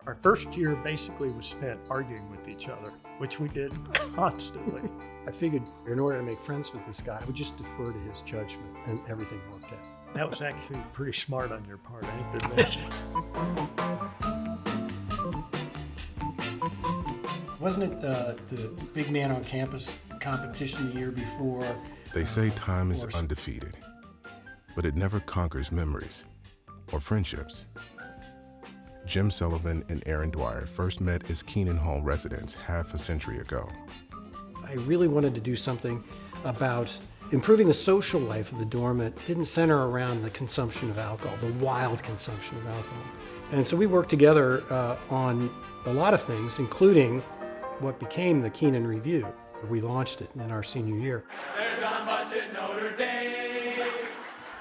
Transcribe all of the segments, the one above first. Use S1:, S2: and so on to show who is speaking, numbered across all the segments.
S1: Our first year basically was spent arguing with each other, which we did constantly.
S2: I figured in order to make friends with this guy, I would just defer to his judgment, and everything worked out.
S1: That was actually pretty smart on your part, I have to admit.
S2: Wasn't it the big man on campus competition the year before?
S3: They say time is undefeated, but it never conquers memories or friendships. Jim Sullivan and Erin Dwyer first met as Keenan Hall residents half a century ago.
S2: I really wanted to do something about improving the social life of the dorm that didn't center around the consumption of alcohol, the wild consumption of alcohol. And so we worked together on a lot of things, including what became the Keenan Revue. We launched it in our senior year.
S4: There's not much at Notre Dame.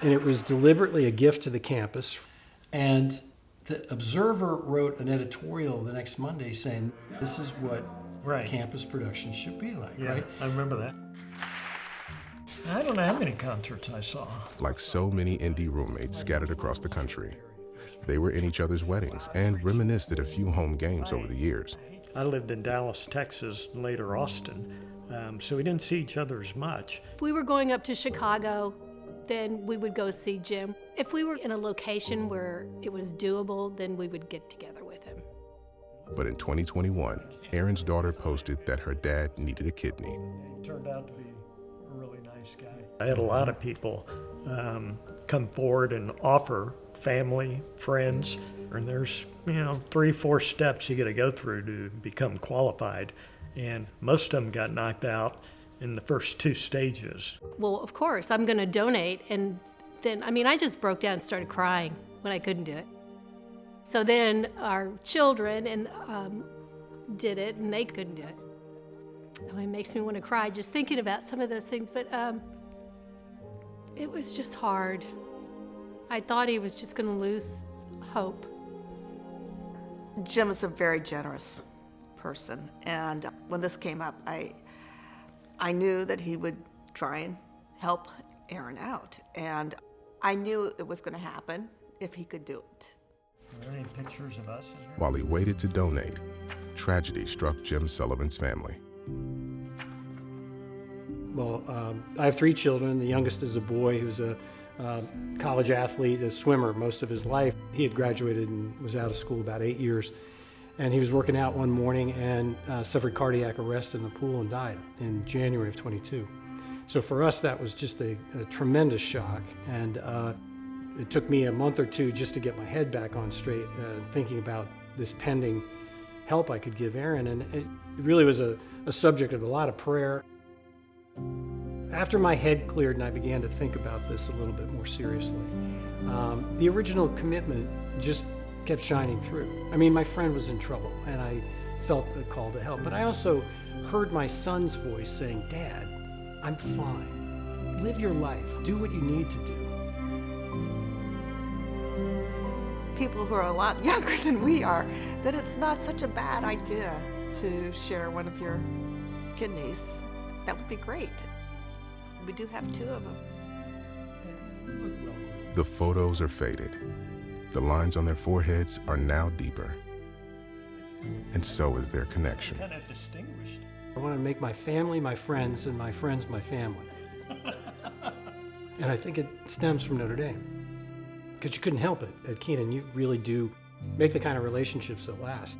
S2: And it was deliberately a gift to the campus. And the Observer wrote an editorial the next Monday saying, this is what campus production should be like,
S1: Yeah,
S2: right?
S1: I remember that. I don't know how many concerts I saw.
S3: Like so many indie roommates scattered across the country, they were in each other's weddings and reminisced at a few home games over the years.
S1: I lived in Dallas, Texas, and later Austin, so we didn't see each other as much.
S5: If we were going up to Chicago, then we would go see Jim. If we were in a location where it was doable, then we would get together with him.
S3: But in 2021, Erin's daughter posted that her dad needed a kidney.
S1: He turned out to be a really nice guy. I had a lot of people come forward and offer, family, friends, and there's 3-4 steps you got to go through to become qualified, and most of them got knocked out in the first 2 stages.
S5: Well, of course, I'm going to donate, and then, I just broke down and started crying when I couldn't do it. So then our children did it, and they couldn't do it. It makes me want to cry just thinking about some of those things, but it was just hard. I thought he was just going to lose hope.
S6: Jim is a very generous person, and when this came up, I knew that he would try and help Erin out, and I knew it was going to happen if he could do it.
S1: Are there any pictures of us in here?
S3: While he waited to donate, tragedy struck Jim Sullivan's family.
S2: Well, I have 3 children. The youngest is a boy who's a college athlete, a swimmer most of his life. He had graduated and was out of school about 8 years. And he was working out one morning and suffered cardiac arrest in the pool and died in January of 22. So for us, that was just a tremendous shock. And it took me a month or 2 just to get my head back on straight, thinking about this pending help I could give Erin. And it really was a subject of a lot of prayer. After my head cleared and I began to think about this a little bit more seriously, the original commitment just kept shining through. My friend was in trouble and I felt a call to help, but I also heard my son's voice saying, Dad, I'm fine. Live your life. Do what you need to do.
S6: People who are a lot younger than we are, that it's not such a bad idea to share one of your kidneys. That would be great. We do have 2 of them.
S3: The photos are faded. The lines on their foreheads are now deeper. And so is their connection.
S1: Kind of distinguished.
S2: I want to make my family my friends and my friends my family. And I think it stems from Notre Dame. Because you couldn't help it. At Keenan, you really do make the kind of relationships that last.